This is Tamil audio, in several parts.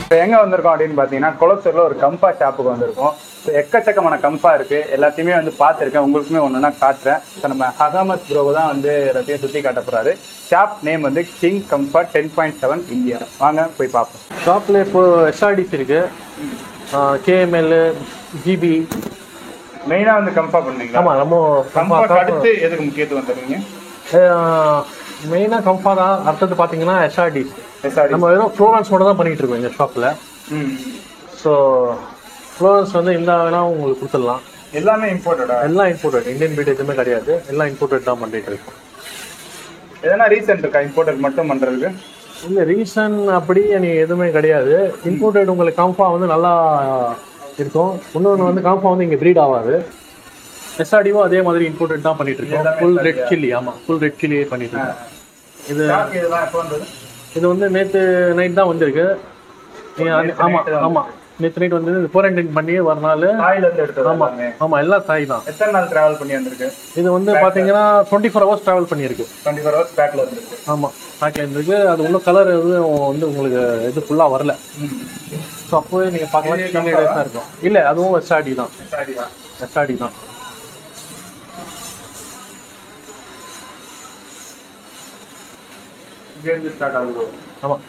இப்போ எங்கே வந்திருக்கோம் அப்படின்னு பார்த்தீங்கன்னா குளத்தூரில் ஒரு கம்பா ஷாப்புக்கு வந்திருக்கோம். ஸோ எக்கச்சக்கமான கம்பா இருக்குது. எல்லாத்தையுமே வந்து பார்த்துருக்கேன். உங்களுக்குமே ஒன்றுனா காட்டுறேன். ஸோ நம்ம அகமத் ப்ரோ தான் வந்து எல்லாத்தையும் சுற்றி காட்ட போகிறாரு. ஷாப் நேம் வந்து கிங் கம்பா 10.7 இந்தியா. வாங்க போய் பார்ப்போம். ஷாப்பில் இப்போ எஸ்ஆர்டிசி இருக்குது, கேஎம்எல், ஜிபி. மெயினாக வந்து கம்பா பண்ணுறீங்களா? ஆமாம், நம்ம கம்பா அடுத்து எதுக்கு முக்கியத்துவம் தருவீங்க? மெயினாக கம்பா தான். அடுத்தது பார்த்தீங்கன்னா எஸ்ஆர்டி. நம்ம வெறும் ஃப்ளோரன்ஸ் மட்டும் தான் பண்ணிகிட்டு இருக்கோம் இந்த ஷாப்பில். ஸோ ஃப்ளோரன்ஸ் வந்து இந்த வேணா உங்களுக்கு கொடுத்துடலாம். எல்லாமே இம்போர்ட்டடா? எல்லாம் இம்போர்ட்டட். இந்தியன் பீட் எதுவுமே கிடையாது, எல்லாம் இம்போர்ட்டட் தான் பண்ணிட்டு இருக்கோம். எதனா ரீசன் இருக்கா இம்போர்ட்டட் மட்டும் பண்ணுறதுக்கு? இல்லை, ரீசன் அப்படி எதுவுமே கிடையாது. இம்போர்ட்டட் உங்களுக்கு கம்பா வந்து நல்லா இருக்கும். இன்னொன்று வந்து கம்பா வந்து இங்கே ப்ரீட் ஆகாது. எஸ்ஆர்டியும் அதே மாதிரி இம்போர்ட்டட் தான் பண்ணிட்டு இருக்கோம். Full red chilli. ஆமாம், ஃபுல் ரெட் சில்லியே பண்ணிட்டு இருக்கோம். இது வந்து நேற்று நைட் தான் வந்திருக்கு. ஆமாம் ஆமாம், நேற்று நைட் வந்து குவாரண்டைன் பண்ணி ஒரு நாள். ஆமாம் ஆமாம், எல்லாம் தாய் தான். எத்தனை நாள் ட்ராவல் பண்ணி வந்திருக்கு? இது வந்து பார்த்தீங்கன்னா 24 hours ட்ராவல் பண்ணியிருக்கு. 24 hours பேக்கில் இருந்திருக்கு. ஆமாம், பேக்கில் இருந்திருக்கு. அது இன்னும் கலர் எதுவும் வந்து உங்களுக்கு இது ஃபுல்லாக வரல. ஸோ அப்போவே நீங்கள் பார்க்கலாம், தான் இருக்கும். இல்லை, அதுவும் எஸ்ஆர்டி தான். எஸ்ஆர்டி தான். ஆமாம்,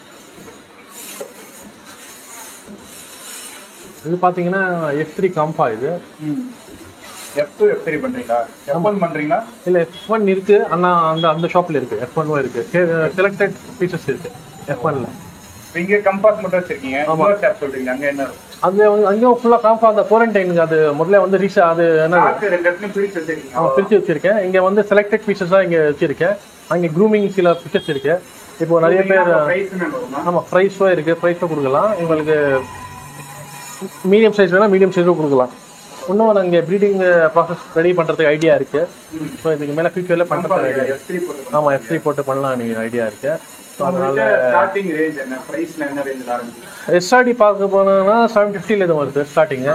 இது பார்த்தீங்கன்னா F3 கம்பா. இது F2 F3 பண்ணுறீங்களா? F1 பண்ணுறீங்களா? இல்லை, F1 இருக்கு. ஆனால் அந்த ஷாப்பில் இருக்கு. F1 இருக்கு. செலக்டட் பீசஸ் இருக்கு F1ல. இங்கே கம்பாஸ் மட்டும் வச்சிருக்கீங்க. ஷாப் சொல்றீங்க, அங்கே என்ன? அது அங்கேயும் ஃபுல்லாக கம்பா. அந்த குவாரண்டைனுக்கு அது முதல்ல வந்து அது என்ன பிரித்து வச்சிருக்கேன். இங்கே வந்து செலக்டட் பீசஸாக இங்கே வச்சிருக்கேன். அங்கே க்ரூமிங் சில பிக்சர்ஸ் இருக்கு. இப்போ நிறைய பேர் ஆமாம் ப்ரைஸும் இருக்குது. ப்ரைஸும் கொடுக்கலாம். உங்களுக்கு மீடியம் சைஸ் வேணால் மீடியம் சைஸும் கொடுக்கலாம். இன்னும் நாங்கள் ப்ரீடிங் ப்ராசஸ் ரெடி பண்ணுறதுக்கு ஐடியா இருக்குது. ஸோ இதுக்கு மேலே ஃபியூச்சரில் பண்ணுறதுக்கு ஐடியா. ஆமாம், F3 போட்டு பண்ணலாம் நீங்கள் ஐடியா இருக்குது. ஸோ அதனால் எஸ்ஆர்டி பார்க்க போனோன்னா 750 எதுவும் வருது ஸ்டார்டிங்கு.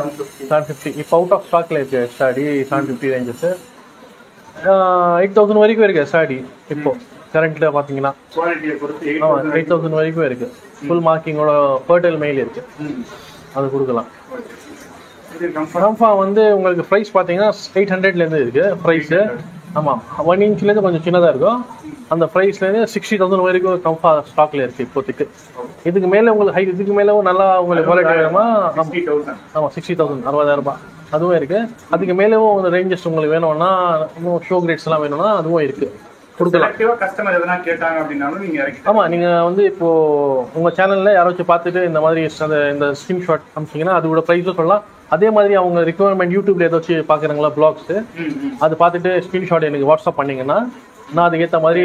750 இப்போ அவுட் ஆஃப் ஸ்டாக்கில் இருக்குது. SRT 750 ranges. 8000 வரைக்கும் இருக்குது எஸ்ஆர்டி இப்போது கரண்ட்டில் பார்த்தீங்கன்னா. ஆமாம், 8000 வரைக்கும் இருக்குது. ஃபுல் மார்க்கிங்கோட ஃபர்டைல் மெயில் இருக்குது, அது கொடுக்கலாம். கம்பா வந்து உங்களுக்கு ப்ரைஸ் பார்த்தீங்கன்னா 800லேருந்து இருக்குது ப்ரைஸு. ஆமாம், 1 inchலேருந்து கொஞ்சம் சின்னதாக இருக்கும். அந்த ப்ரைஸ்லேருந்து 60,000 வரைக்கும் கம்பா ஸ்டாக்கில் இருக்குது இப்போதைக்கு. இதுக்கு மேலே உங்களுக்கு இதுக்கு மேலே நல்லா உங்களுக்கு குவாலிட்டி வேணுமா? ஆமாம், 60,000 60,000 அதுவும் இருக்குது. அதுக்கு மேலேவும் ஒரு ரேஞ்சஸ் உங்களுக்கு வேணும்னா, இன்னும் ஷோ கிரேட்ஸ்லாம் வேணும்னா அதுவும் இருக்குது, கொடுக்கலாம். ஆமாம், நீங்கள் வந்து இப்போது உங்கள் சேனலில் யாராச்சும் பார்த்துட்டு இந்த மாதிரி இந்த ஸ்க்ரீன்ஷாட் அனுப்பிச்சிங்கன்னா அதோட ப்ரைஸும் சொல்லலாம். அதே மாதிரி அவங்க ரிக்வயர்மெண்ட் யூடியூப்ல ஏதாச்சும் பார்க்குறாங்களா பிளாக்ஸு, அது பார்த்துட்டு ஸ்க்ரீன்ஷாட் எனக்கு வாட்ஸ்அப் பண்ணிங்கன்னா நான் அதுக்கேற்ற மாதிரி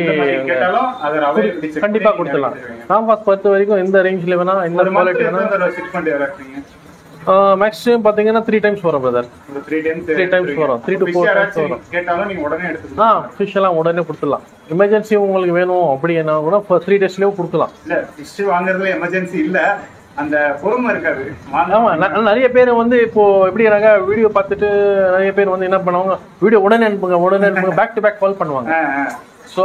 கண்டிப்பாக கொடுத்துடலாம். காம்பாஸ் பொறுத்த வரைக்கும் எந்த ரேஞ்சில் வேணால் எந்த குவாலிட்டி வேணால் மேக்ஸிமம் பார்த்தீங்கன்னா 3 times வரும் பிரதர். 3 times வரும். 3 to 4 times வரும். ஃபிஷ் எல்லாம் உடனே கொடுத்துடலாம். எமர்ஜென்சி உங்களுக்கு வேணும் அப்படி என்ன கூட 3 daysலேயும் கொடுக்கலாம். அந்த பொறுமை இருக்காது. ஆமா, நிறைய பேர் வந்து இப்போ எப்படி வீடியோ பார்த்துட்டு நிறைய பேர் வந்து என்ன பண்ணுவாங்க, வீடியோ உடனே அனுப்புங்க பேக் டு பேக் கால் பண்ணுவாங்க. ஸோ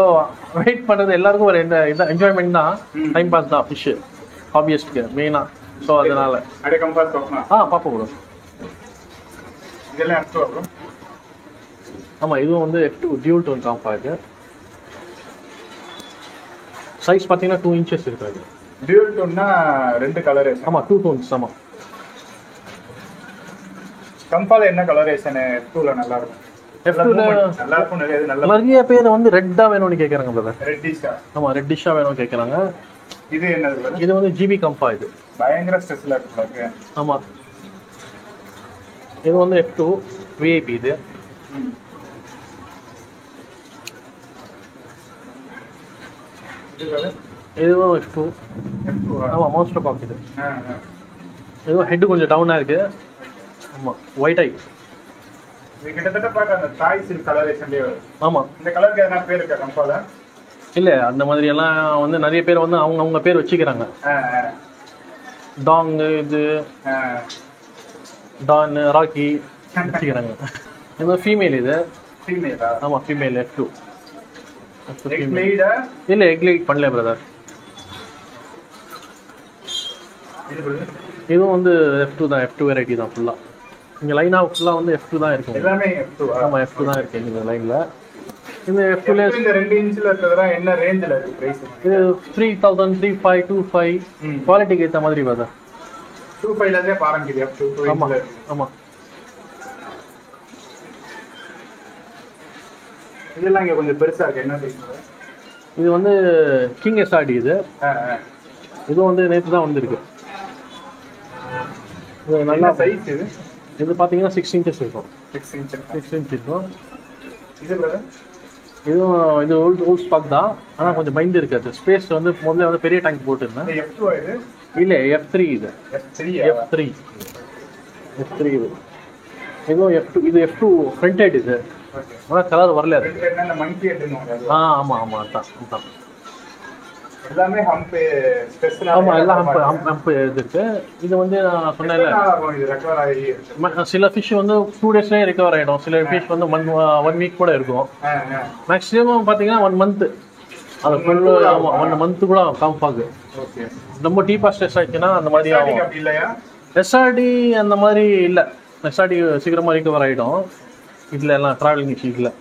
வெயிட் பண்ணுறது எல்லாருக்கும் ஒரு என்ஜாய்மெண்ட் தான், டைம் பாஸ் தான் ஃபிஷ் ஹாபியஸ்ட்க்கு மெயினாக. ஸோ அதனால பார்ப்போம் கூட. ஆமாம், இதுவும் வந்து F2 டியூல் டோன் காம்பா. இது சைஸ் பார்த்தீங்கன்னா 2 inches இருக்காது. டியூல் டோன்னா 2 கலரேஷன். ஆமாம், 2 tones. ஆமாம், கம்பால என்ன கலரேஷன் F2ல நல்லா இருக்கும்? நல்லா இருக்கும். நிறைய பேர் வந்து ரெட்டா வேணும்னு கேட்குறாங்க பிரதர். ரெட்டிஷா? ஆமாம், ரெட்டிஷா வேணும்னு கேட்குறாங்க. இது என்னது? இது வந்து ஜிபி கம்பா. இது பயங்கர ஸ்ட்ரெஸ்ல இருக்கு. ஆமாம், இது வந்து F2 VIP. இது இதுவும் F2. ஆமாம், மான்ஸ்டர் காக். இது இதுவும் ஹெட்டு கொஞ்சம் டவுனாக இருக்குது. ஆமாம், ஒயிட் ஐ. கிட்டத்தட்ட பார்க்க அந்த தாய் சில்க் கலரேஷன்லேயே வரும். ஆமாம், இந்த கலருக்கு எதனா பேர் இருக்கா கம்பால? இல்லை, அந்த மாதிரி எல்லாம் வந்து நிறைய பேர் வந்து அவங்க பேர் வச்சுக்கிறாங்க. டாங், இது டான், ராக்கி வச்சுக்கிறாங்க. இது ஃபீமேல். இது ஃபீமேலா? ஆமாம், ஃபீமேல் F2. இல்லை, எக் லைட் பண்ணல பிரதர். இதுவும் வந்து F2 தான், F2 வெரைட்டி தான் ஃபுல்லாக. இங்கே லைனாக ஃபுல்லாக வந்து F2 தான் இருக்கும். எல்லாமே F2. ஆமாம், F2 தான் இருக்கு இந்த லைனில். இந்த F2ல இந்த 2 இன்ச்சில் இருக்கிறதா என்ன ரேஞ்சில் இருக்குது ப்ரைஸ்? இது 3000, 35, 25 குவாலிட்டிக்கு ஏற்ற மாதிரி வருது. 25லேருந்தே ஆரம்பிக்குது F2. ஆமாம் ஆமாம். இதெல்லாம் இங்கே கொஞ்சம் பெருசாக இருக்குது. என்ன சைஸ்? இது வந்து கிங் SRD. இதுவும் வந்து நேற்று தான் வந்துருக்கு. இது நல்லா சைஸ். இது பார்த்தீங்கன்னா 6 inches இருக்கும். 6 inch இருக்கும். இது இது ஓல்ட் ஸ்டாக் தான், ஆனால் கொஞ்சம் பயந்து இருக்காது. ஸ்பேஸ் வந்து முதல்ல வந்து பெரிய டேங்க் போட்டுருந்தேன். F2 இது இல்லை, F3 இது. F3 இது. இதுவும் F2. இது F2 ஃப்ரண்ட் ஹெட். இது ஆனால் கலர் வரல. அது ஆமாம் ஆமாம், அதுதான். எல்லாமே ஹம்ப் ஸ்பெஷல். ஆமாம், எல்லாம் ஹம்ப் இது இருக்கு. இது வந்து நான் சொன்னேன்ல, சில ஃபிஷ் வந்து 2 daysலேயே ரெக்கவர் ஆகிடும். சில ஃபிஷ் வந்து 1 week கூட இருக்கும். மேக்ஸிமம் பார்த்தீங்கன்னா 1 month. அது ஃபுல்லு. ஆமாம், 1 month கூட காம்பாகு. ரொம்ப டீப்பாக ஸ்ட்ரெஸ் ஆயிடுச்சுன்னா அந்த மாதிரி ஆகும். SRD அந்த மாதிரி இல்லை. SRD சீக்கிரமாக ரெக்கவர் ஆகிடும். இதில் எல்லாம் ட்ராவலிங் இஷ்யூ இல்லை.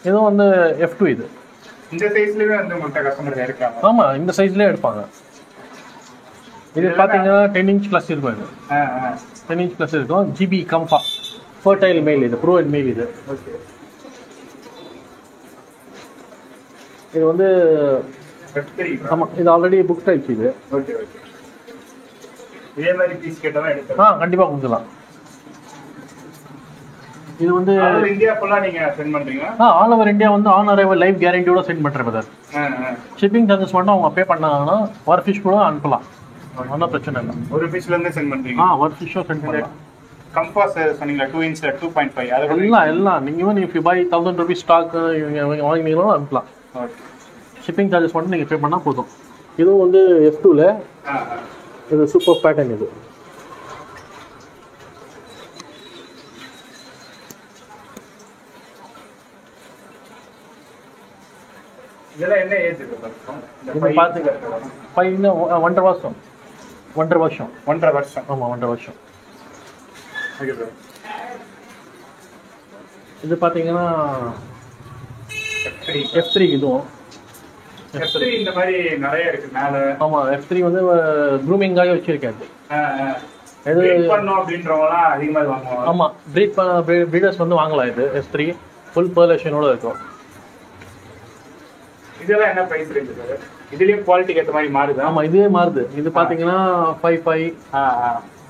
இதுவும் வந்து F2 இது. இந்த சைஸ்லயே வந்து உங்கள்ட்ட கஸ்டமர் இருக்காங்க. ஆமா, இந்த சைஸ்லயே எடுப்பாங்க. இது பாத்தீங்கன்னா 10 inch plus இருக்கும். இது 10 inch plus இருக்கும். GB கம்பா ஃபர்டைல் மேல். இது ப்ரோ அண்ட் மேல். இது இது வந்து ஆமா, இது ஆல்ரெடி புக் ஆயிடுச்சு. இது இதே மாதிரி பீஸ் கேட்டா எடுக்கலாம். கண்டிப்பா கொடுக்கலாம். இது வந்து இந்தியா ஃபுல்லா நீங்க சென்ட் பண்றீங்க? ஆல் ஓவர் இந்தியா வந்து ஆன் அரைவல் லைவ் கேரண்டியோட சென்ட் பண்றேன் பிரதர். ஷிப்பிங் சார்ஜஸ் மட்டும் அவங்க பே பண்ணாங்கன்னா ஒரு ஃபிஷ் கூட அனுப்பலாம். ஒன்றும் பிரச்சனை இல்லை. ஒரு ஃபிஷ்ல இருந்து சென்ட் பண்றீங்க? ஒரு ஃபிஷ்ஷோ சென்ட் பண்ணலாம். கம்பாஸ் சொன்னீங்களா 2 inch 2.5 எல்லாம் நீங்க வந்து if you buy 1000 rupees stock வாங்கினீங்களோ அனுப்பலாம். ஷிப்பிங் சார்ஜஸ் மட்டும் நீங்க பே பண்ணா போதும். இதுவும் வந்து F2ல இது சூப்பர் பேட்டர்ன். இது இதெல்லாம் என்ன ஏஜ் இருக்கு? இது பாத்துங்க, 1.5 வருஷம். 1.5 வருஷம். 1.5 வருஷம். ஆமா, 1.5 வருஷம். இது பாத்தீங்கன்னா F3. இதுவும் F3 இந்த மாதிரி நிறைய இருக்கு மேல. ஆமா, F3 வந்து க்ரூமிங்காக வச்சிருக்கேன். இது ப்ரீட் பண்ணனும் அப்படின்றவங்கலாம் அதிகமா வாங்குவாங்க. ஆமா, ப்ரீடர்ஸ் வந்து வாங்கலாம். இது F3 ஃபுல் பெர்லேஷனோட இருக்கும். இதெல்லாம் என்ன பிரைஸ் ரேஞ்ச் சார்? இதுலயும் குவாலிட்டிக்கு ஏத்த மாதிரி மாறுது. ஆமா, இதுவே மாறுது. இது பாத்தீங்கன்னா 55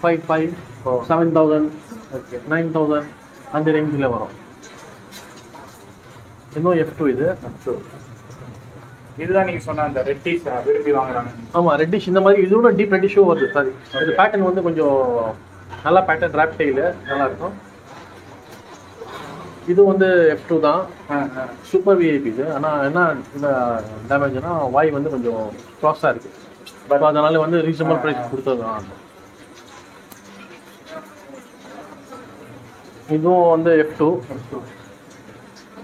7000 9000 அந்த ரேஞ்சில் வரும். இன்னும் F2 இது. இதுதான் நீங்க சொன்ன அந்த ரெட்டிஷ் விரும்பி வாங்குறாங்க. ஆமா, ரெட்டிஷ் இந்த மாதிரி இதோட டீப் ரெட்டிஷும் வருது. சாரி, இது பேட்டர்ன் வந்து கொஞ்சம் நல்லா பேட்டர்ன் ராப் டெயில் நல்லா இருக்கும். இது வந்து F2 தான். சூப்பர் VIP இது. ஆனால் என்ன இந்த டேமேஜ்னா வாய் வந்து கொஞ்சம் க்ளாஸாக இருக்கு. பட் அதனால வந்து ரீசனபிள் ப்ரைஸ் கொடுத்தது தான். இதுவும் வந்து F2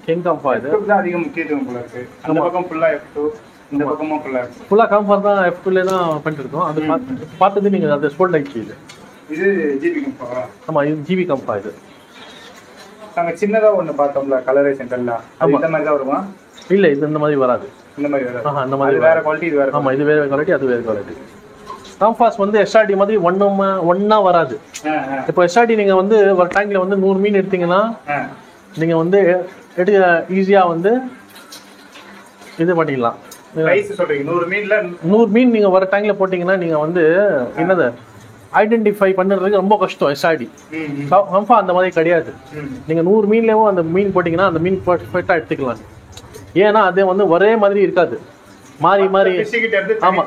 கிங் காம்பா. இது அதிக முக்கியத்துவம் போல இருக்கு. அந்த பக்கம் ஃபுல்லா F2, இந்த பக்கமும் ஃபுல்லா காம்பா தான். F2ல தான் பண்ணிட்டு இருக்கோம். அது பார்த்தது நீங்க அது ஸ்போர்ட் ஆயிடுச்சு. இது GB காம்பா. ஆமா, இது GB காம்பா. இது நாங்க சின்னதா ஒண்ணு பார்த்தோம்ல கலரேஷன் கல்லாம், இந்த மாதிரி தான் வருமா? இல்ல, இது இந்த மாதிரி வராது. இந்த மாதிரி வராது. இந்த மாதிரி வேற குவாலிட்டி, இது வேற. ஆமா, இது வேற குவாலிட்டி, அது வேற குவாலிட்டி. காம்பாஸ் வந்து SRD மாதிரி ஒண்ணா வராது. இப்போ SRD நீங்க வந்து ஒரு டேங்க்ல வந்து 100 மீன் எடுத்தீங்கன்னா நீங்க வந்து ஈஸியா வந்து இது பண்ணிடலாம். பிரைஸ் சொல்றீங்க 100 மீன் நீங்க ஒரு டேங்க்ல போட்டீங்கன்னா நீங்க வந்து என்னது ஐடென்டிஃபை பண்ணுறதுக்கு ரொம்ப கஷ்டம். SRD கம்பா அந்த மாதிரி கிடையாது. நீங்க 100 மீன்லயும் அந்த மீன் போட்டீங்கன்னா அந்த மீன் பர்ஃபெக்டா எடுத்துக்கலாம். ஏன்னா அது வந்து ஒரே மாதிரி இருக்காது, மாறி மாறி. ஆமா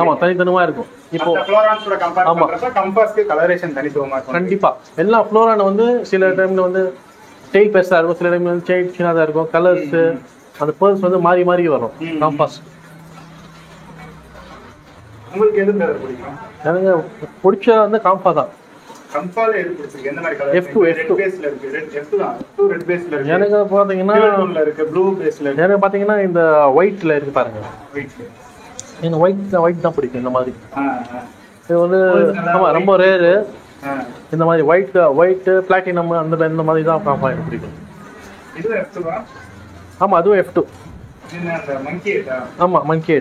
ஆமா, தனித்தனிமா இருக்கும். இப்போ கண்டிப்பா எல்லா ஃப்ளோரான வந்து சில டைம்ல வந்து டெயில் பெருசா இருக்கும், சில டைம்ல வந்து செயின் சின்னதா இருக்கும். கலர்ஸ் அந்த பேர்ஸ் வந்து மாறி மாறி வரும் காம்பாஸ். உங்களுக்கு எது கலர் பிடிக்கும்? எனக்கு பிடிச்ச வந்து காம்பா தான். கம்பால எது பிடிச்சிருக்கு? எந்த மாதிரி கலர்? F2 பேஸ்ல இருக்கு. F2 தான். F2 ரெட் பேஸ்ல இருக்கு. எனக்கு பாத்தீங்கன்னா இருக்கு, ப்ளூ பேஸ்ல இருக்கு. எனக்கு பாத்தீங்கன்னா இந்த ஒயிட்ல இருக்கு பாருங்க. ஒயிட். எனக்கு ஒயிட் தான் பிடிக்கும் இந்த மாதிரி. ஆ இது வந்து ஆமாம் ரொம்ப ரேரு. இந்த மாதிரி ஒயிட்டு பிளாட்டினம் இந்த மாதிரி தான் காம்பா எனக்கு பிடிக்கும். ஆமாம் அதுவும் F2. ஆமாம் மங்கி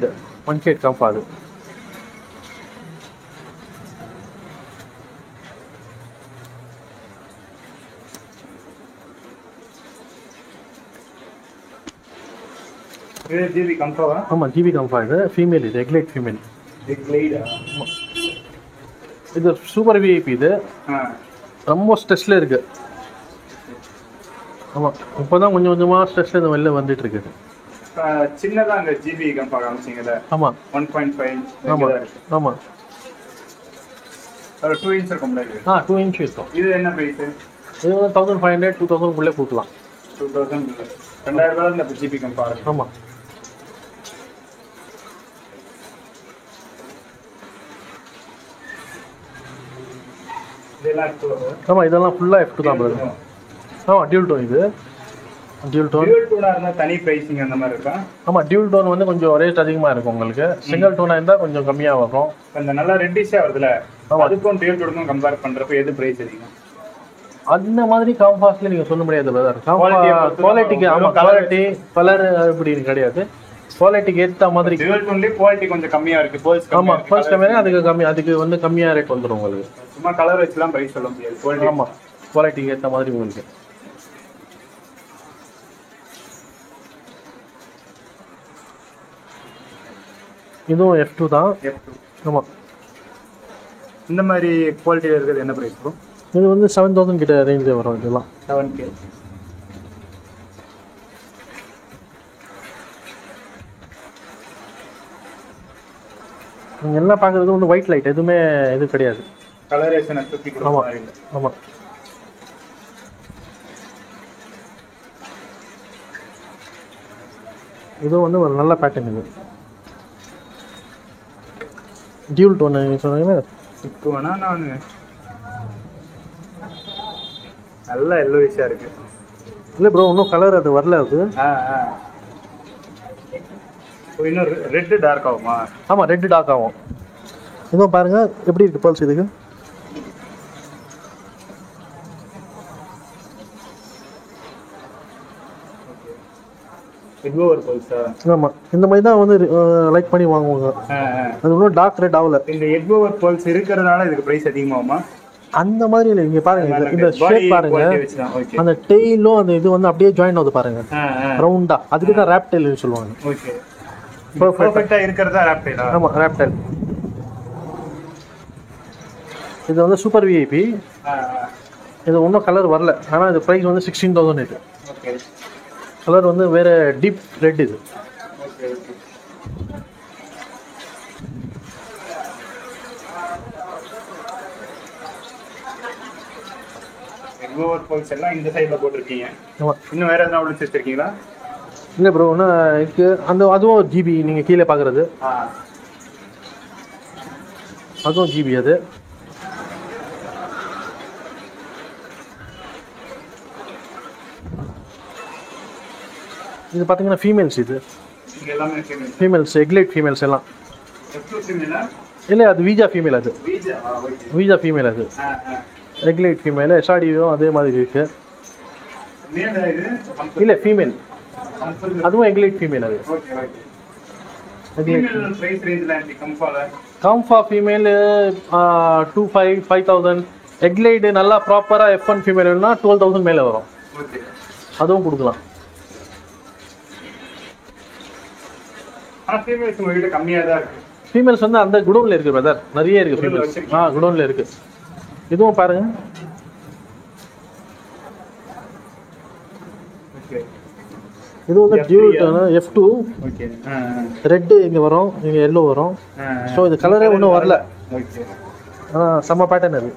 ஹெட் காம்பா அது. ஆமாம் ஜிபி காம்பா இது. ஃபீமேல் இது எக்லைட் ஃபீமேல். இது சூப்பர் விஐபி. இது ரொம்ப ஸ்ட்ரெஸ்ல இருக்கு. ஆமாம் இப்போதான் கொஞ்சம் கொஞ்சமாக ஸ்ட்ரெஸ்ல இது வெளில வந்துட்டு இருக்கு. சின்னதா அந்த ஜிபி கம்பா காமிச்சீங்கல. ஆமாம் 1.5. ஆமாம் 2 இன்ச் இருக்கும்ல இது? 2 இன்ச் இருக்கும். இது என்ன பிரைஸ்? இது வந்து 1500 2000 குள்ளே கொடுக்கலாம். 2000 2000 இந்த ஜிபி கம்பா. ஆமாம் ஆமாம் இதெல்லாம் ஃபுல்லாக F2 தான் brother. ஆமாம் டியூல் டோன். இது டியூல் டோனா இருந்தா தனி பிரைசிங் அந்த மாதிரி இருக்கா? ஆமாம் டியூல் டோன் வந்து கொஞ்சம் ரேட் அதிகமாக இருக்கும் உங்களுக்கு. சிங்கிள் டோனாக இருந்தால் கொஞ்சம் கம்மியாக வரும். அந்த நல்லா ரெட்டிஷாக வருதுல, அதுக்கும் டியூல் டோனுக்கும் கம்பேர் பண்ணுறப்ப எது பிரைஸ் அதிகம்? அந்த மாதிரி காம்பாஸ்ல நீங்கள் சொல்ல முடியாது பிரதர். குவாலிட்டிக்கு ஆமாம் குவாலிட்டி கலர் அப்படின்னு கிடையாது. குவாலிட்டிக்கு ஏற்ற மாதிரி டியூல் டோன்லேயே குவாலிட்டி கொஞ்சம் கம்மியாக இருக்குது. ஆமாம் ஃபர்ஸ்ட் கம்மியாக அதுக்கு வந்து கம்மியாக ரேட் வந்துடும் உங்களுக்கு. சும்மா கலர் வச்சுலாம் பிரைஸ் சொல்ல முடியாது. ஆமாம் குவாலிட்டிக்கு ஏற்ற மாதிரி உங்களுக்கு. இதுவும் F2 தான். ஆமாம் இந்த மாதிரி குவாலிட்டியில் இருக்கிறது என்ன பிரைஸ் வரும்? இது வந்து 7000 கிட்ட ரேஞ்சில் வரும். இதெல்லாம் 7K. நீங்கள் எல்லாம் பார்க்குறது வந்து ஒயிட் லைட், எதுவுமே இது கிடையாது. கலரேஷன் ஆமாம் ஆமாம். இதுவும் வந்து ஒரு நல்ல பேட்டர்ன். இது டியூல் டோன் சொன்னீங்கன்னா இப்போ வேணா நான் நல்லா எல்லோயிஷாக இருக்கு. இல்லை ப்ரோ இன்னும் கலர் அது வரல. அது இன்னும் ரெட்டு டார்க் ஆகுமா? ஆமாம் ரெட்டு டார்க் ஆகும். இதுவும் பாருங்க எப்படி இருக்கு பல்ஸ். இதுக்கு ஆமாம் இந்த மாதிரி தான் வந்து லைக் பண்ணி வாங்குவாங்க. அது இன்னும் டார்க் ரெட் ஆகல. இந்த எட்வோவர் பல்ஸ் இருக்கிறதுனால இதுக்கு பிரைஸ் அதிகமாகுமா? அந்த மாதிரி இல்லை. இங்கே பாருங்க இந்த ஷேப் பாருங்க, அந்த டெய்லும் அந்த இது வந்து அப்படியே ஜாயின் ஆகுது பாருங்க ரவுண்டா. அதுக்கு தான் ரேப் டெயில் சொல்லுவாங்க. பெர்ஃபெக்ட்டா இருக்கிறதா ரேப் டெயில். ஆமாம் ரேப் டெயில். இது வந்து சூப்பர் விஐபி. இது ஒன்றும் கலர் வரல. ஆனால் இது ப்ரைஸ் வந்து 16000 இது. கலர் வந்து வேற டீப் ரெட் இது. எட்வோவர் பல்ஸ் எல்லாம் இந்த சைடில் போட்டிருக்கீங்க. இன்னும் வேற எதனா ஒழிச்சு வச்சிருக்கீங்களா? இல்லை ப்ரோ ஒன்று இருக்கு. அதுவும் ஜிபி நீங்கள் கீழே பார்க்குறது அதுவும் ஜிபி. அது இது பார்த்தீங்கன்னா ஃபீமேல்ஸ். இது ஃபீமேல்ஸ் எக்லைட் ஃபீமேல்ஸ் எல்லாம். இல்லை அது வீஜா ஃபீமேல். அது வீஜா ஃபீமேல். அது எக்லைட் ஃபீமேல். எஸ்ஆர்டியும் அதே மாதிரி இருக்கு. இல்லை ஃபீமேல். அதுவும் எக்லைட் ஃபீமேல். அது கம்ஃபா ஃபீமேல் 5000. எக்லைட் நல்லா ப்ராப்பராக F1 ஃபீமேல் வேணும்னா 12000 மேலே வரும். அதுவும் கொடுக்கலாம். ஃபீமேல்ஸ் வந்து அந்த குடோன்ல இருக்கு பிரதர். நிறைய இருக்கு ஃபீமேல்ஸ். குடோன்ல இருக்கு. இதுவும் பாருங்க. இது வந்து டியூல் F2. ரெட் இங்க வரும், இங்க எல்லோ வரும். ஸோ இது கலரே ஒன்றும் வரல. செம்ம பேட்டர்ன் அது.